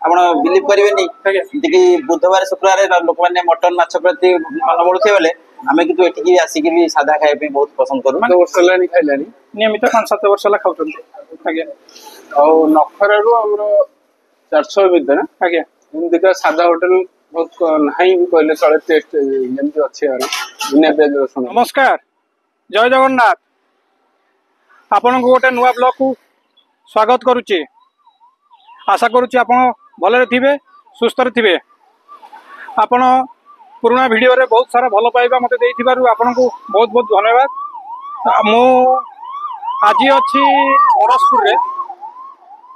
ଆପଣ ବିଲିଭ କରିବେନି ଯେମିତିକି ବୁଧବାର ଶୁକ୍ରବାର ଲୋକମାନେ ମଟନ ମାଛ ପ୍ରତି ମନ ବଳୁଥିବେ ବେଲେ ଆମେ କିନ୍ତୁ ଏଠିକି ଆସିକି ବି ସାଧା ଖାଇବା ପାଇଁ ବହୁତ ପସନ୍ଦ କରୁ। ବର୍ଷ ହେଲାଣି ଖାଇଲାଣି ନିୟମିତ 5-7 ବର୍ଷ ହେଲା ଖାଉଛନ୍ତି। ଆଜ୍ଞା ଆଉ ନଖରାରୁ ଆମର 400 ଭିତରେ ଆଜ୍ଞା ଏମିତିକା ସାଧା ହୋଟେଲ ବହୁତ ନାହିଁ ବି କହିଲେ ଚଳେ। ଟେଷ୍ଟ ଯେମିତି ଅଛି ଆର ବିନା ପିଆଜ ରସୁଣ। ନମସ୍କାର, ଜୟ ଜଗନ୍ନାଥ। ଆପଣଙ୍କୁ ଗୋଟେ ନୂଆ ବ୍ଲଗକୁ ସ୍ୱାଗତ କରୁଛି। ଆଶା କରୁଛି ଆପଣ ଭଲରେ ଥିବେ, ସୁସ୍ଥରେ ଥିବେ। ଆପଣ ପୁରୁଣା ଭିଡ଼ିଓରେ ବହୁତ ସାରା ଭଲ ପାଇବା ମୋତେ ଦେଇଥିବାରୁ ଆପଣଙ୍କୁ ବହୁତ ବହୁତ ଧନ୍ୟବାଦ। ମୁଁ ଆଜି ଅଛି ଅଡ଼ଶପୁରରେ।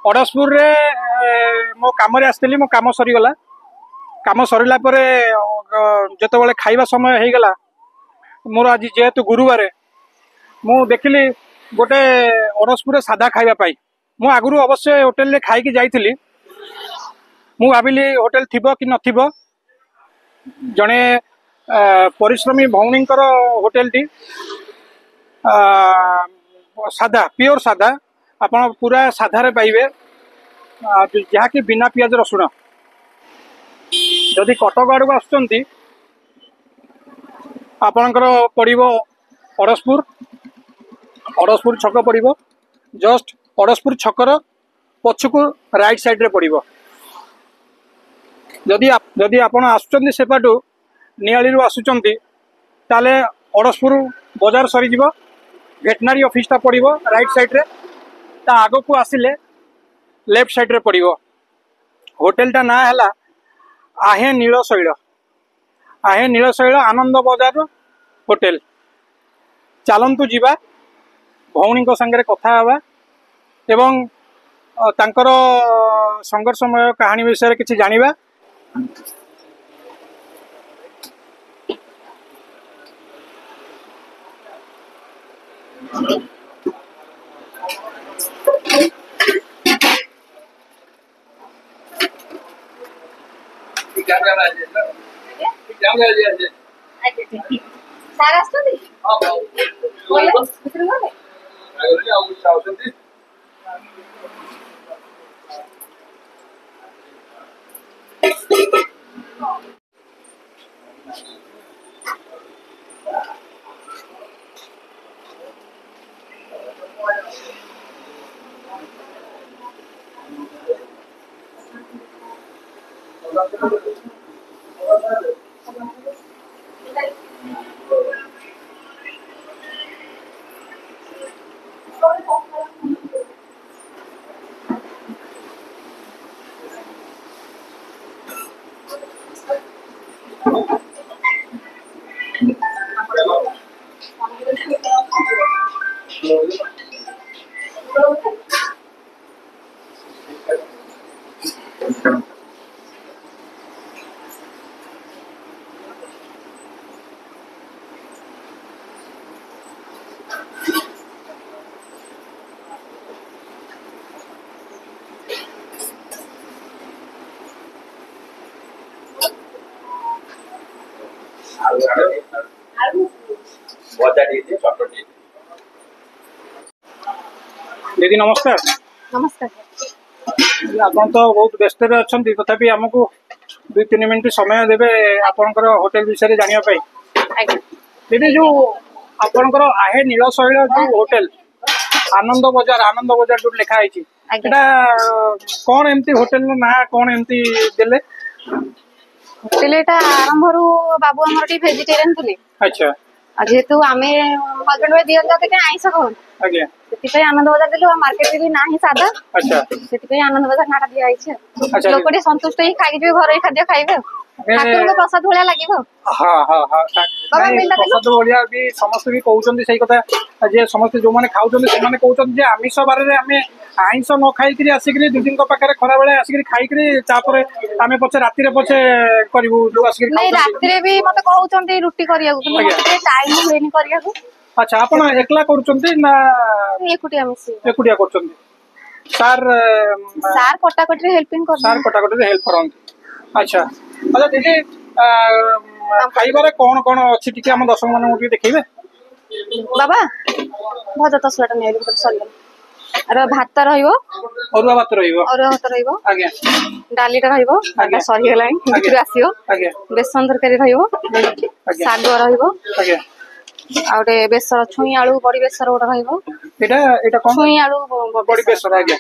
ଅଡ଼ଶପୁରରେ ମୋ କାମରେ ଆସିଥିଲି। ମୋ କାମ ସରିଗଲା। କାମ ସରିଲା ପରେ ଯେତେବେଳେ ଖାଇବା ସମୟ ହେଇଗଲା, ମୋର ଆଜି ଯେହେତୁ ଗୁରୁବାର, ମୁଁ ଦେଖିଲି ଗୋଟେ ଅଡ଼ଶପୁରରେ ସାଧା ଖାଇବା ପାଇଁ। ମୁଁ ଆଗରୁ ଅବଶ୍ୟ ହୋଟେଲରେ ଖାଇକି ଯାଇଥିଲି। ମୁଁ ଭାବିଲି ହୋଟେଲ ଥିବ କି ନଥିବ। ଜଣେ ପରିଶ୍ରମୀ ଭଉଣୀଙ୍କର ହୋଟେଲଟି, ସାଧା, ପିଓର ସାଧା। ଆପଣ ପୁରା ସାଧାରେ ପାଇବେ, ଯାହାକି ବିନା ପିଆଜ ରସୁଣ। ଯଦି କଟକ ଆଡ଼କୁ ଆସୁଛନ୍ତି ଆପଣଙ୍କର ପଡ଼ିବ ଅଡ଼ଶପୁର ଛକ ପଡ଼ିବ। ଜଷ୍ଟ ଅଡ଼ଶପୁର ଛକର ପଛକୁ ରାଇଟ୍ ସାଇଡ଼ରେ ପଡ଼ିବ। ଯଦି ଆପଣ ଆସୁଛନ୍ତି ସେପାଟୁ ନିଆଳିରୁ ଆସୁଛନ୍ତି, ତାହେଲେ ଅଡ଼ଶପୁର ବଜାର ସରିଯିବ, ଭେଟନାରୀ ଅଫିସଟା ପଡ଼ିବ ରାଇଟ୍ ସାଇଡ଼ରେ। ତା ଆଗକୁ ଆସିଲେ ଲେଫ୍ଟ ସାଇଡ଼ରେ ପଡ଼ିବ। ହୋଟେଲଟା ନାଁ ହେଲା आहे ନୀଳଶୈଳ। आहे ନୀଳଶୈଳ ଆନନ୍ଦ ବଜାର ହୋଟେଲ। ଚାଲନ୍ତୁ ଯିବା, ଭଉଣୀଙ୍କ ସାଙ୍ଗରେ କଥା ହେବା ଏବଂ ତାଙ୍କର ସଂଘର୍ଷମୟ କାହାଣୀ ବିଷୟରେ କିଛି ଜାଣିବା। ସାର୍ ଆସୁଛନ୍ତି? दीदी नमस्कार। नमस्कार। आपण तो बहुत व्यस्त अच्छा, तथापि आमको 2-3 मिनट समय देवे आपणकर होटेल विषय जानिया पाई। दीदी जो आपणकर आहे नीलशैल जो होटेल आनंद बजार जो लिखा है, कौन एमती होटेल ना कौन एमती देले? होटेल एटा आरंभ रु बाबू हमर टी वेजिटेरियन थले। अच्छा, जेहेतु आमे हस्बैंड वे दियन जाते के आइंस खाउ। आज्ञा सेति आनंद बजार दिलो, मार्केट रे भी नाही सादा। अच्छा, सेति आनंद बजार नाटा दिया आइछ। अच्छा, लोकटी संतुष्ट ही खाइ जे घर खाद्य खाइबे। ठाकुर को प्रसाद भलिया लागिबो। हां हां हां, प्रसाद भलिया भी समस्त भी कहउचंदी सही कथा। जे समस्त जो माने खाउचंदी से माने कहउचंदी जे आमिष बारे रे आमे आइंस न खाइ करी आसिकरी दीदी को पाखरे खरा बेले आसिकरी खाइ करी तापर आमे पछे राती रे पछे करबू जो आसिकरी नहीं राती रे भी मते कहउचंदी रुटी करिया को, কিন্তু मते टाइम होइनी करिया को। अच्छा, आपण एकला करूचंदी ना एकुटिया मिसी एकुटिया करचंदी? सार कटाकटी हेल्पिंग कर, सार कटाकटी हेल्प करन। अच्छा अच्छा दीदी, खाइबारे कौन कौन अछि टिके हम दर्शक मानन टिके देखैबे? बाबा भजा तसलाटा नै सरी ଭାତ ରହିବ, ଅରୁଆ ଭାତ ରହିବ ଅରୁଆ ଭାତ ରହିବ, ଆଜ୍ଞା ଡାଲିଟା ରହିବ, ଡାଲିଟା ସରିଗଲାଣି ଭିତରୁ ଆସିବ, ଆଜ୍ଞା ବେସନ ତରକାରୀ ରହିବ, ଆଜ୍ଞା ଶାଗ ରହିବ, ଆଜ୍ଞା ଆଉ ଗୋଟେ ବେସର ଛୁଇଁ ଆଳୁ ବଡି ବେସର ଗୋଟେ ରହିବ, ଏଇଟା ଏଇଟା କଣ ଛୁଇଁ ଆଳୁ ବଡି ବେସର ଆଜ୍ଞା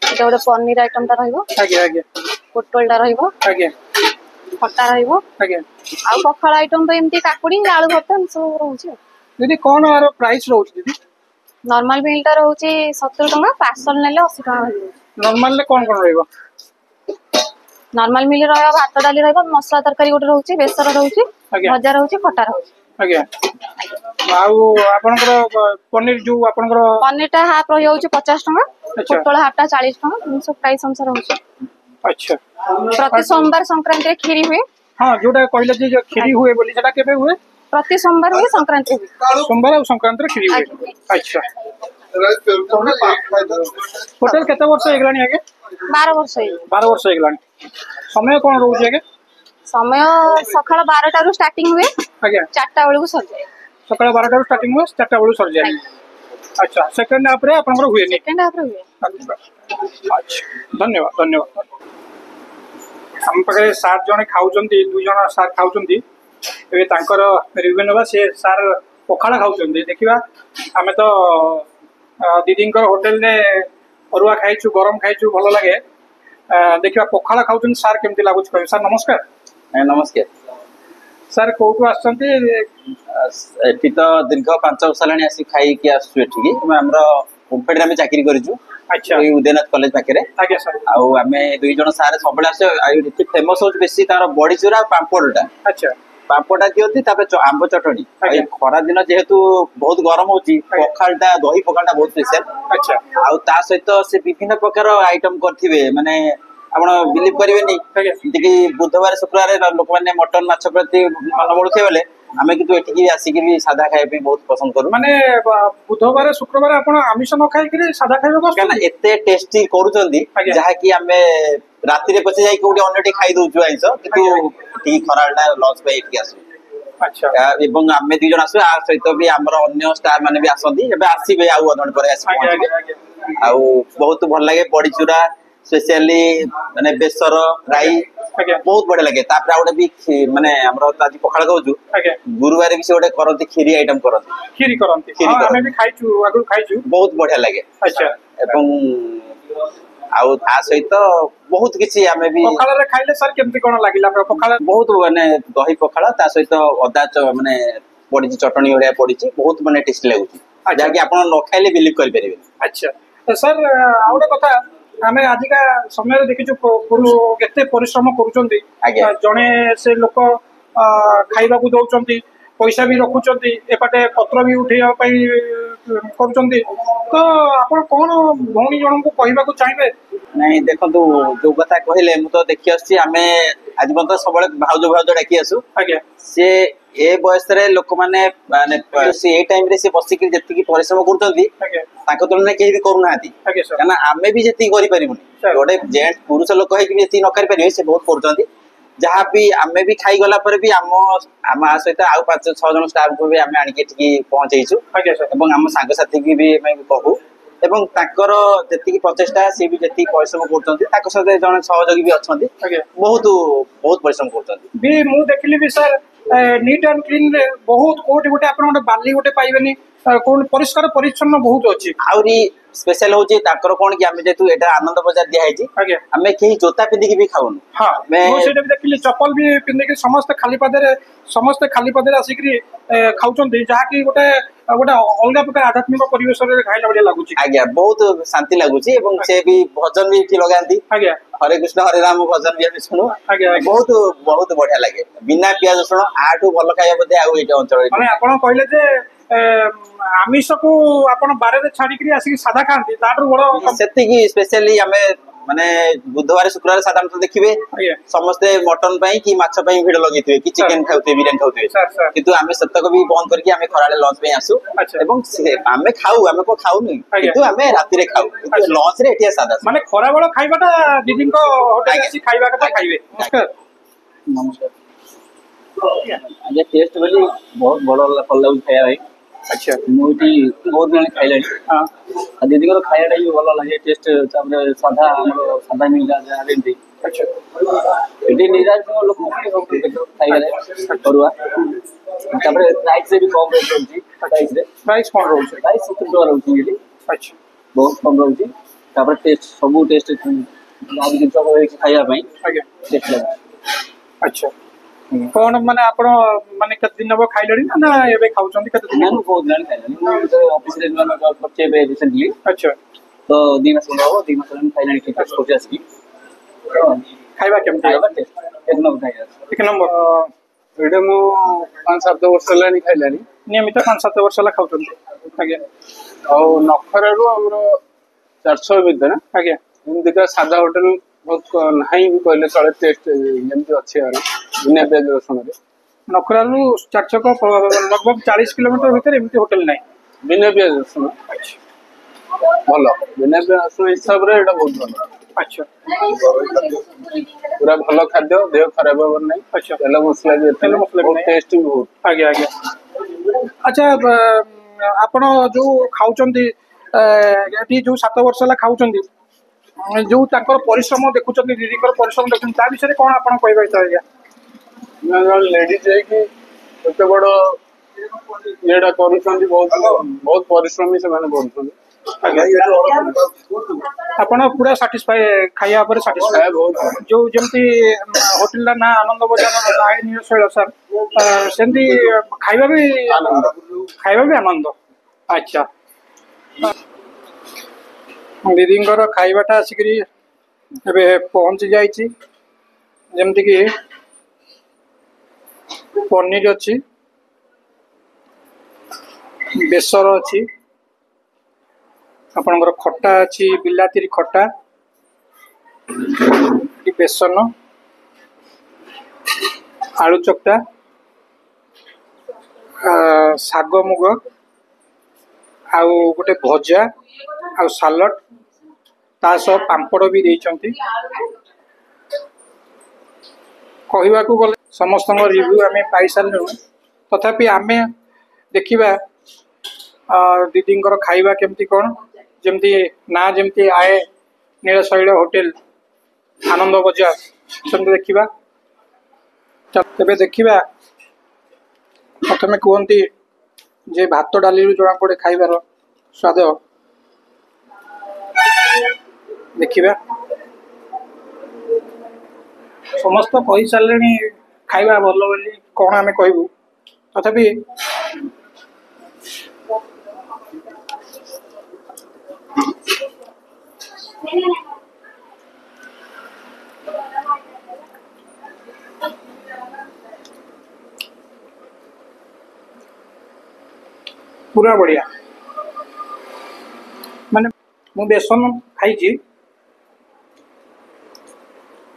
ଏଇଟା ଗୋଟେ ପନିର ଆଇଟମ ଟା ରହିବ, ଆଜ୍ଞା ଆଜ୍ଞା ପୋଟଳ ଟା ରହିବ, ଆଜ୍ଞା ଖଟା ରହିବ, ଆଜ୍ଞା ଆଉ ପଖାଳ ଆଇଟମ ତ ଏମିତି କାକୁଡି ଆଳୁ ଭର୍ତ୍ତା ଏମିତି ସବୁ ରହୁଛି। ଦିଦି କଣ ଆର ପ୍ରାଇସ୍ ରହୁଛି ଦିଦି? ନର୍ମାଲ ବିଲ୍ ଟା ରହୁଛି 70 ଟଙ୍କା, ପାର୍ସଲ ନେଲେ 80 ଟଙ୍କା ରହିବ। ନର୍ମାଲରେ କଣ କଣ ରହିବ? ନର୍ମାଲ ମିଲ୍ ରହିବ, ଭାତ ଡାଲି ରହିବ, ମସଲା ତରକାରୀ ଗୋଟେ ରହୁଛି, ବେସର ରହୁଛି, ଆଜ୍ଞା ଭଜା ରହୁଛି, ଖଟା ରହୁଛି। ଆଜ୍ଞା ଆଉ ଆପଣଙ୍କର ପନିର ଯୋଉ ଆପଣଙ୍କର ପନିର ଟା ହାଫ୍ ରହିଯାଉଛି 50 ଟଙ୍କା, ଆଚ୍ଛା ପୋଟଳ ହାଫ୍ ଟା 40 ଟଙ୍କା, ଏମିତି ସବୁ ପ୍ରାଇସ୍ ଅନୁସାରେ ରହୁଛି। ଆଚ୍ଛା ପ୍ରତି ସୋମବାର ସଂକ୍ରାନ୍ତିରେ କ୍ଷୀରି ହୁଏ। ହଁ ଯୋଉଟା କହିଲେ ଯେ କ୍ଷୀରି ହୁଏ ବୋଲି ସେଟା କେବେ ହୁଏ? ପ୍ରତି ସୋମବାର ହୁଏ, ସଂକ୍ରାନ୍ତି ହୁଏ। ସୋମବାର ଆଉ ସଂକ୍ରାନ୍ତିରେ କ୍ଷୀରି ହୁଏ। ଆଜ୍ଞା। ଆଚ୍ଛା ହୋଟେଲ କେତେ ବର୍ଷ ହେଇଗଲାଣି ଆଜ୍ଞା? 12 ବର୍ଷ ହେଇଛି। 12 ବର୍ଷ ହେଇଗଲାଣି। ସମୟ କଣ ରହୁଛି ଆଜ୍ଞା? ସମୟ ସକାଳ 12ଟାରୁ ଷ୍ଟାର୍ଟିଂ ହୁଏ, ଆଜ୍ଞା 4ଟା ବେଳକୁ ସରିଯାଏ। ସକାଳ 12ଟାରୁ ଷ୍ଟାର୍ଟିଂ ହୁଏ, 4ଟା ବେଳକୁ ସରିଯାଏ। ଆଚ୍ଛା ସେକେଣ୍ଡ ହାଫରେ ଆପଣଙ୍କର ହୁଏନି? ସେକେଣ୍ଡ ହାଫରେ ହୁଏ। ଆଚ୍ଛା ଧନ୍ୟବାଦ ଧନ୍ୟବାଦ। ଆମ ପାଖରେ ସାର୍ ଜଣେ ଖାଉଛନ୍ତି, 2 ଜଣ ସାର୍ ଖାଉଛନ୍ତି, ଏବେ ତାଙ୍କର ରିଭ୍ୟୁ ନେବା। ସେ ସାର୍ ପଖାଳ ଖାଉଛନ୍ତି, ଦେଖିବା। ଆମେ ତ ଦିଦିଙ୍କର ହୋଟେଲରେ ଅରୁଆ ଖାଇଛୁ, ଗରମ ଖାଇଛୁ, ଭଲ ଲାଗେ। ଦେଖିବା ପଖାଳ ଖାଉଛନ୍ତି ସାର୍ କେମିତି ଲାଗୁଛି କହିବେ। ସାର୍ ନମସ୍କାର। ନମସ୍କାର ସାର୍ କୋଉଠୁ ଆସିଛନ୍ତି? ଏଠି ତ ଦୀର୍ଘ 5 ବର୍ଷ ହେଲାଣି ଆସି ଖାଇକି ଆସୁଛୁ ଏଠିକି। ଆମର ଓମଫେଡରେ ଆମେ ଚାକିରି କରିଛୁ, ଆଚ୍ଛା ଏଇ ଉଦୟନାଥ କଲେଜ ପାଖରେ। ଆଜ୍ଞା ସାର୍। ଆଉ ଆମେ 2 ଜଣ ସାର୍ ସବୁବେଳେ ଆସୁ। ଏଠି ଫେମସ ହଉଛି ବେଶୀ ତାର ବଡିଚୁରା ଆଉ ପାମ୍ପଡଟା। ଆଚ୍ଛା ପାମ୍ପଡଟା ଦିଅନ୍ତି, ତାପରେ ଆମ୍ବ ଚଟଣି। ଆଉ ଏଇ ଖରା ଦିନ ଯେହେତୁ ବହୁତ ଗରମ ହଉଛି, ପଖାଳଟା ଦହି ପଖାଳଟା ବହୁତ ସ୍ପେଶାଲ। ଆଚ୍ଛା ଆଉ ତା ସହିତ ସେ ବିଭିନ୍ନ ପ୍ରକାର ଆଇଟମ କରିଥିବେ, ମାନେ ଆପଣ ବିଲିଭ କରିବେନି, ଆଜ୍ଞା ଯେମିତିକି ବୁଧବାର ଶୁକ୍ରବାର ଲୋକମାନେ ମଟନ ମାଛ ପ୍ରତି ମନ ବଳୁଥିବେ ବେଲେ ଆମେ କିନ୍ତୁ ଏଠିକି ଆସିକି ବି ସାଧା ଖାଇବା ପାଇଁ ବହୁତ ପସନ୍ଦ କରୁ। ମାନେ ବୁଧବାର ଶୁକ୍ରବାର ଆପଣ ଆମିଷ ନ ଖାଇକିରି ସାଧା ଖାଇବାକୁ କାହିଁକିନା ଆସୁଛନ୍ତି? ଏତେ ଟେଷ୍ଟି କରୁଛନ୍ତି, ଆଜ୍ଞା। ଯାହାକି ଆମେ ରାତିରେ ପଛେ ଯାଇକି କୋଉଠି ଅନ୍ୟଠି ଖାଇ ଦଉଛୁ ଆଇଁଷ, କିନ୍ତୁ ଏଠିକି ଖରାବେଳଟା ଲଞ୍ଚ ପାଇଁ ଏଠିକି ଆସୁ। ଆଚ୍ଛା ଏବଂ ଆମେ 2 ଜଣ ଆସୁ, ଆ ସହିତ ବି ଆମର ଅନ୍ୟ ଷ୍ଟାଫ ମାନେ ବି ଆସନ୍ତି। ଏବେ ଆସିବେ, ଆଉ ଅଧଘଣ୍ଟେ ପରେ ଆସି ଆଜ୍ଞା ପହଞ୍ଚିବେ। ଆଜ୍ଞା ଆଜ୍ଞା ଆଉ ବହୁତ ଭଲ ଲାଗେ ବଡିଚୁରା, ସ୍ପେସିଆଲି ମାନେ ବେସର ରାଇ, ଆଜ୍ଞା ବହୁତ ବଢିଆ ଲାଗେ। ତାପରେ ଆଉ ଗୋଟେ ବି ମାନେ ଆମର ଆଜି ପଖାଳ ଖାଉଛୁ, ଆଜ୍ଞା ଗୁରୁବାରେ ବି ସେ ଗୋଟେ କରନ୍ତି, କ୍ଷୀରି ଆଇଟମ କରନ୍ତି, କ୍ଷୀରି କରନ୍ତି। କ୍ଷୀରି ହଁ ଆମେ କରନ୍ତି, ବି ଖାଇଛୁ, ଆଗରୁ ଖାଇଛୁ। ବହୁତ ବଢିଆ ଲାଗେ। ଆଚ୍ଛା ଏବଂ ଆଉ ତା ସହିତ ବହୁତ କିଛି ଆମେ ବି ପଖାଳରେ ଖାଇଲେ ସାର୍ କେମିତି କଣ ଲାଗିଲା ପଖାଳ? ବହୁତ ମାନେ ଦହି ପଖାଳ ତା ସହିତ ଅଦା ମାନେ ପଡିଛି, ଚଟଣି ଭଳିଆ ପଡିଛି, ବହୁତ ମାନେ ଟେଷ୍ଟି ଲାଗୁଛି, ଯାହାକି ଆପଣ ନ ଖାଇଲେ ବିଲିଭ କରିପାରିବେନି। ଆଚ୍ଛା ସାର୍ ଆଉ ଗୋଟେ କଥା, ଆମେ ଆଜିକା ସମୟରେ ଦେଖିଛୁ କେତେ ପରିଶ୍ରମ କରୁଛନ୍ତି। ଆଜ୍ଞା ଜଣେ ସେ ଲୋକ ଖାଇବାକୁ ଦଉଛନ୍ତି, ପଇସା ବି ରଖୁଛନ୍ତି, ଏପଟେ ପତ୍ର ବି ଉଠେଇବା ପାଇଁ କରୁଛନ୍ତି। ତ ଆପଣ କଣ ଭଉଣୀ ଜଣଙ୍କୁ କହିବାକୁ ଚାହିଁବେ? ନାଇଁ ଦେଖନ୍ତୁ, ଯୋଉ କଥା କହିଲେ ମୁଁ ତ ଦେଖି ଆସୁଛି, ଆମେ ଆଜି ପର୍ଯ୍ୟନ୍ତ ସବୁବେଳେ ଭାଉଜ ଭାଉଜ ଡାକି ଆସୁ। ଆଜ୍ଞା ସେ ଏ ବୟସରେ ଲୋକମାନେ ମାନେ ଏଇ ଟାଇମରେ ସେ ବସିକି ଯେତିକି ପରିଶ୍ରମ କରୁଛନ୍ତି, ଆଜ୍ଞା ତାଙ୍କ ତୁଳନାରେ କେହି ବି କରୁନାହାନ୍ତି। ଆଜ୍ଞା ସାର୍। କାରଣ ଆମେ ବି ଯେତିକି କରିପାରିବୁନି, ସାର୍। ଗୋଟେ ଜେଣ୍ଟ ପୁରୁଷ ଲୋକ ହେଇକି ବି ଯେତିକି ନ କରିପାରିବେ, ସେ ବହୁତ କରୁଛନ୍ତି। ଯାହା ବି ଆମେ ବି ଖାଇଗଲା ପରେ ବି ଆମ ସହିତ ଆଉ 5-6 ଜଣ ଷ୍ଟାଫଙ୍କୁ ବି ଆମେ ଆଣିକି ଏଠିକି ପହଞ୍ଚେଇଛୁ, ଆଜ୍ଞା ସାର୍। ଏବଂ ଆମ ସାଙ୍ଗସାଥୀକି ବି ଆମେ କହୁ। ଏବଂ ତାଙ୍କର ଯେତିକି ପ୍ରଚେଷ୍ଟା, ସିଏ ବି ଯେତିକି ପରିଶ୍ରମ କରୁଛନ୍ତି, ତାଙ୍କ ସହିତ ଜଣେ ସହଯୋଗୀ ବି ଅଛନ୍ତି, ଆଜ୍ଞା ବହୁତ ବହୁତ ପରିଶ୍ରମ କରୁଛନ୍ତି। ବି ମୁଁ ଦେଖିଲି ବି ସାର୍, ନିଟ୍ ଆଣ୍ଡ କ୍ଲିନ ରେ ବହୁତ, କୋଉଠି ଗୋଟେ ଆପଣ ଗୋଟେ ବାଲି ଗୋଟେ ପାଇବେନି, କୋଉଠି ପରିଷ୍କାର ପରିଚ୍ଛନ୍ନ ବହୁତ ଅଛି। ଆହୁରି ସ୍ପେଶାଲ ହଉଛି ତାଙ୍କର କଣ କି, ଆମେ ଯେହେତୁ ଏଟା ଆନନ୍ଦ ବଜାର ଦିଆହେଇଛି, ଆଜ୍ଞା ଆମେ କେହି ଜୋତା ପିନ୍ଧିକି ବି ଖାଉନୁ। ହଁ ଆମେ ମୁଁ ସେଇଟା ବି ଦେଖିଲି, ଚପଲ ବି ପିନ୍ଧିକି ସମସ୍ତେ ଖାଲି ପାଦରେ ଆସିକିରି ଖାଉଛନ୍ତି, ଯାହାକି ଗୋଟେ ଅଲଗା ପ୍ରକାର ଆଧ୍ୟାତ୍ମିକ ପରିବେଶରେ ଖାଇଲା ଭଳିଆ ଲାଗୁଛି। ଆଜ୍ଞା ବହୁତ ଶାନ୍ତି ଲାଗୁଛି। ଏବଂ ସେ ବି ଭଜନ ବି ଏଠି ଲଗାନ୍ତି, ଆଜ୍ଞା ହରେ କୃଷ୍ଣ ହରେ ରାମ ଭଜନ ବି ଆମେ ଶୁଣୁ। ଆଜ୍ଞା ଆଜ୍ଞା। ବହୁତ ବହୁତ ବଢିଆ ଲାଗେ, ବିନା ପିଆଜ ରସୁଣ, ଆଠୁ ଭଲ ଖାଇବା ବୋଧେ ଆଉ ଏଇଟା ଅଞ୍ଚଳରେ ମାନେ ଆପଣ କହିଲେ ଯେ ଆମିଷକୁ ଆପଣ ବାରରେ ଛାଡିକିରି ଆସିକି ସାଧା ଖାଆନ୍ତି, ତାଠାରୁ ବଡ ସେତିକି ସ୍ପେଶାଲି ଆମେ ମାନେ ବୁଧବାର ଶୁକ୍ରବାର ସାଧାରଣତଃ ଦେଖିବେ ଆଜ୍ଞା ସମସ୍ତେ ମଟନ ପାଇଁ କି ମାଛ ପାଇଁ ଭିଡ ଲଗେଇଥିବେ, କି ଚିକେନ ଖାଉଥିବେ, ବିରିୟାନୀ ଖାଉଥିବେ, ସାର୍। କିନ୍ତୁ ଆମେ ସେତକ ବି ବନ୍ଦ କରିକି ଆମେ ଖରାବେଳେ ଲଞ୍ଚ ପାଇଁ ଆସୁ। ଆଚ୍ଛା। ଏବଂ ଆମେ ଖାଉ, ଆମେ କଣ ଖାଉନି, ଆଜ୍ଞା। କିନ୍ତୁ ଆମେ ରାତିରେ ଖାଉ, କିନ୍ତୁ ଆଚ୍ଛା। ଲଞ୍ଚ ରେ ଏଠି ସାଧା। ମାନେ ଖରାବେଳ ଖାଇବାଟା ଦିଦିଙ୍କ ହୋଟେଲ ଆସି ଖାଇବା କଥା ଖାଇବେ। ନମସ୍କାର। ନମସ୍କାର। ଆଜ୍ଞା ଟେଷ୍ଟ ବୋଲି ବହୁତ ଭଲ ଲାଗୁଛି ଖାଇବା ପାଇଁ। अच्छा मुझे बहुत जन खाइला हाँ दीदी खाइाटा भी भल लगे टेस्ट साधा साधा मिल जेमती अच्छा ये निराश लोक खाइबारे अरुआ प्राइस भी कम रेट रोचे प्राइस कौन रोचे प्राइस 70 टका रोचे अच्छा बहुत कम रोचे टेस्ट सब टेस्ट जिन खाइबाई आज्ञा टेस्ट लगे अच्छा कौन माने आपण माने केते दिन हबो खाइलड़ी ना एबे खाउछंती केते दिन मैं बहुत जन खाइला ऑफिस रे मैं करछे बे रिसेंटली अच्छा तो 2 मास हो 2 मास खाइला ठीक ठाक सोचे आसी खाइबा केमती खाइबा टेस्ट एक नंबर खाइला एक नंबर एटा मु 5-7 वर्ष हेलानी खाइलानी नियमित 5-7 वर्ष ला खाउछंती आज्ञा ଆଉ ନଖରାରୁ ଆମର 400 ଭିତରେ आज्ञा ଏମିତିକା ସାଧା ହୋଟେଲ ବହୁତ ନାହିଁ ବି କହିଲେ ଚଳେ ଟେଷ୍ଟ ଯେମିତି ଅଛି ଆର ବିନା ପିଆଜ ରସୁଣରେ नखरालू चारचक लगभग 40 किलोमीटर भीतर एमती होटल नाही ବିନା ପିଆଜ ରସୁଣ ଭଲ ବିନା ପିଆଜ ରସୁଣ ହିସାବରେ ଏଇଟା ବହୁତ ଭଲ अच्छा ପୁରା ଭଲ ଖାଦ୍ୟ ଦେହ ଖରାପ ହବାର ନାହିଁ अच्छा ତେଲ ମସଲା ବି ଏତେ ତେଲ ମସଲା ବି ବହୁତ ନାହିଁ। ଟେଷ୍ଟ ବି ବହୁତ आज्ञा आज्ञा अच्छा आपण जो खाउचंती एटी जो 7 वर्ष ला खाउचंती जो ताकर परिश्रम देखुचंती दीदीकर परिश्रम देखुचंती ता विषय कोन आपण कहबा आज्ञा लेडीज ଯାଇକି ଏତେ ବଡ ଇଏଟା କରୁଛନ୍ତି ବହୁତ ବହୁତ ପରିଶ୍ରମୀ ସେମାନେ କରୁଛନ୍ତି आपण पूरा सैटिस्फाई खाइया पर सैटिस्फाई ଖାଇବା ବହୁତ जो जमती होटल ना आनंद बजार आए नीरशैल सर सेमती खाइबा भी आनंद अच्छा दीदींकर खाइबाटा आसिकरी एबे पहुंची जाइछि जेमती कि पनीर अच्छी बेसर अच्छी आपणकर खट्टा अच्छी बिलाती खट्टा बेसन आलू चकटा शाग मुग आउ गोटे भजा आउ सालड ता सह पांपड़ भी देइचंती कहवाकू गले समस्त रिव्यू आम पाई सारू तथापि आम देखा दीदींकर खाइबा केमती कौन जमती ना जमती आए नीलशैल होटेल आनंद बजार सेमती देखा तेरे देखा प्रथमे कहते जे भात डाली जना पड़े खाइबार स्वाद देखा समस्त कही सारे खाइबा भल बोली कौन आम कहबू तथापि पूरा बढ़िया माने मु बेसन खाई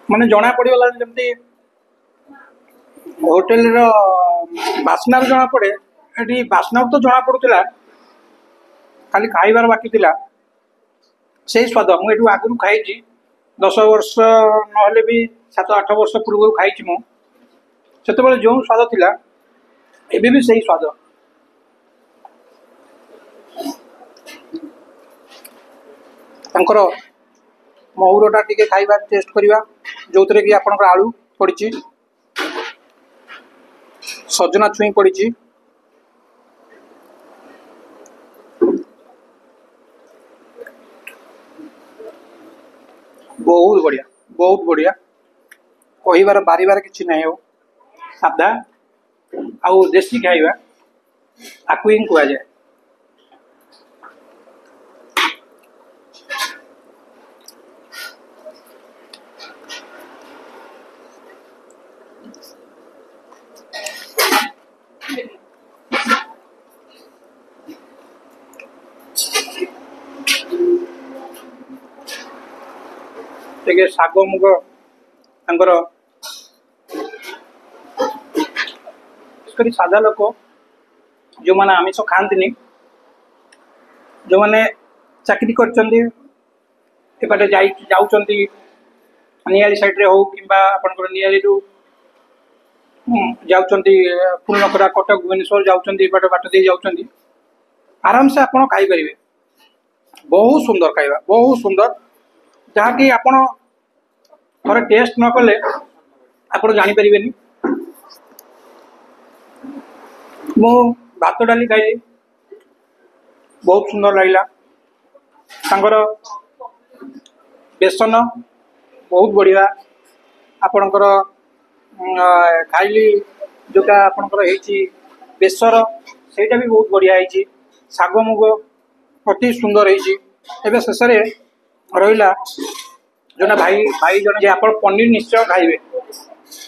माने जना पड़गला जमती होटेल बास्ना जना पड़े ये बास्ना तो जना पड़ूला खाली खाइबार बाकी थिला से स्वाद मुझे आगुरी खाई 10 वर्ष ना भी 7-8 वर्ष पूर्व खाई मुझे जो स्वाद थिला एबे भी सही स्वाद तांकर महुरटा टिके खाइबा टेस्ट करवा जो थे कि आपंकर आलू पड़ी सजना छुई पड़ी बहुत बढ़िया कहबार बारिबार किसी ना हो सादा आउ देसी खाइबा आपको ही कह जाए टे शाग मुग तांकर सादा लोक जो मैंने आमिष खाती जो मैंने चाकरी करपटे नियाली साइड्रे हो कि नियाली जाऊँगी फुलनखरा कटक भुवनेश्वर जाऊँगी बाट दे जाऊँगी आराम से आपण खाई परिबे। बहुत सुंदर खाइबा, बहुत सुंदर, जहाँकि आपण थोड़े टेस्ट न कले आपण जानी परिबेनी। मु भात डाली खाइली, बहुत सुंदर लगिला। तांकर बेसन बहुत बढ़िया, आपणकर खाइली जोटा आपणकर हेची बेसर सेटा भी बहुत बढ़िया हेची। साग मुग अति सुंदर हेची। एबे शेष रे रहिला जोना भाई भाई जन जे आपण पनीर निश्चय खाइबे,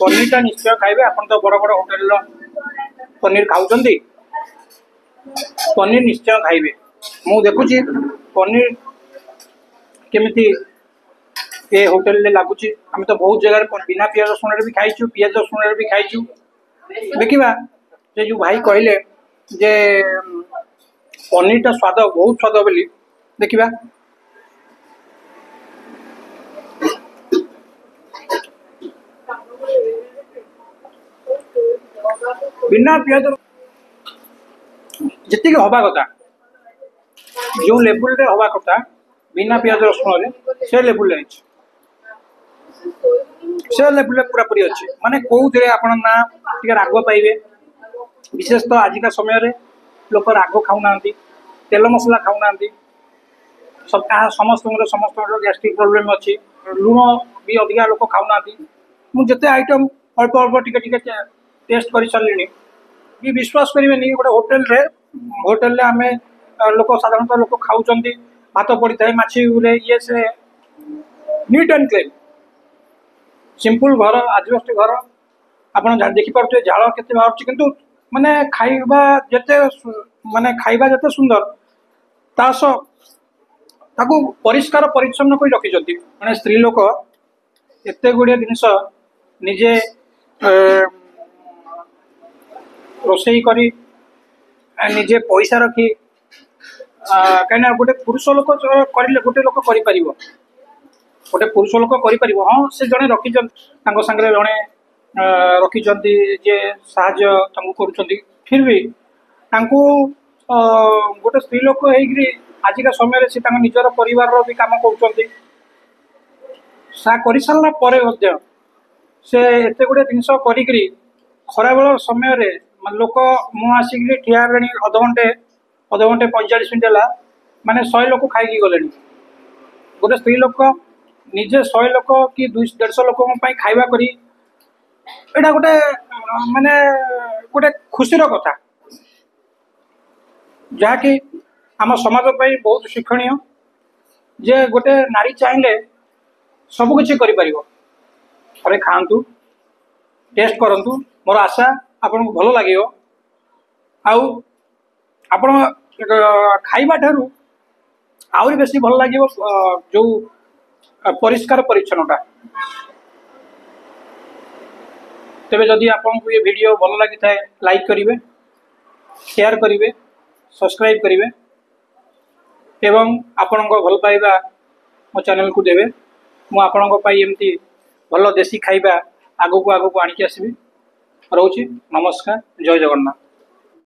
पनीर टा निश्चय खाइबे। आपण तो बड़ बड़ होटल रो पनीर खाउचंदी, पनीर निश्चय खाइबे। मु देखुची पनीर केमिति ए होटल ले लागुची। हम तो बहुत जगह बिना पियाज रसुन रे भी खाइछु, पियाज रसुन रे भी खाइछु। देखिबा जे जो भाई कहले जे पनीर टा स्वाद बहुत स्वाद बोली, देखिबा बिना पियाज जितकी हवा कथा, जो लेवल रे हवा कथा बिना पियाज रसुन रे से लेवल रे अछि, से लेवल पूरा पूरी अच्छी। माने कोउथरे आपण ना टिके राग पाइबे। विशेष तो आजिका समय रे लोक राग खाऊना, तेल मसला खाऊना, सब समस्त गैस्ट्रिक प्रॉब्लम अच्छी। लुण भी अधिका लोक खाऊना। मुझे जिते आइटम अल्प अल्प टिके टेस्ट कर सारे कि विश्वास करेंगे गोटे होटेल रे आम लोक साधारणतः लोक खाऊं भात पड़ी था माछी ये से नीट एंड क्लीन सिंपल घर आजबेस्ट घर आप देखिपे झाड़ के बाहर किंतु माने खाइबा जते माने खाइबा जते सुंदर ताकू परिष्कार परिच्छन्न कर रखी माने स्त्री लोक एते गुड़िया जिनिस निजे रोषेई करी निजे पैसा रखी कहीं गोटे पुरुष लोक करे गोटे लोक कर गोटे पुरुष लोक कर हाँ से जड़े रखी सागर जड़े रखी जे साहाଯ୍य कर फिर भी गोटे स्त्री लोक आजिका समय से निजर परिवार भी काम कर सारा से एत गुड़े जिनस कर खरा बेल समय लोक मु आसिक ठिया अधघंटे 45 मिनट है माने 100 लोक खाई गले। गोटे स्त्री लोक निजे 100 लोक कि 150 लोक खाइबा करी एटा गोटे माने गोटे खुशीर कथा जहाँकि आम समाज पर बहुत शिक्षणीय जे गोटे नारी चाहिए सबकि करे खातु टेस्ट करूँ। मोर आशा आपन को भल लगे आपण खाइबा ठारू आउरी बेसी भल लगे जो परिष्कार परिच्छन्नता। तेबे जदि आपन को ये वीडियो भल लगी थाए लाइक करिवे, शेयर करिवे, सब्सक्राइब करिवे एवं आपण को भल पाइबा मो चैनल को देवे। मु आपण को पाई एमती भल देसी खाइबा आगो को आनिक आसबि। रोची नमस्कार, जय जगन्नाथ।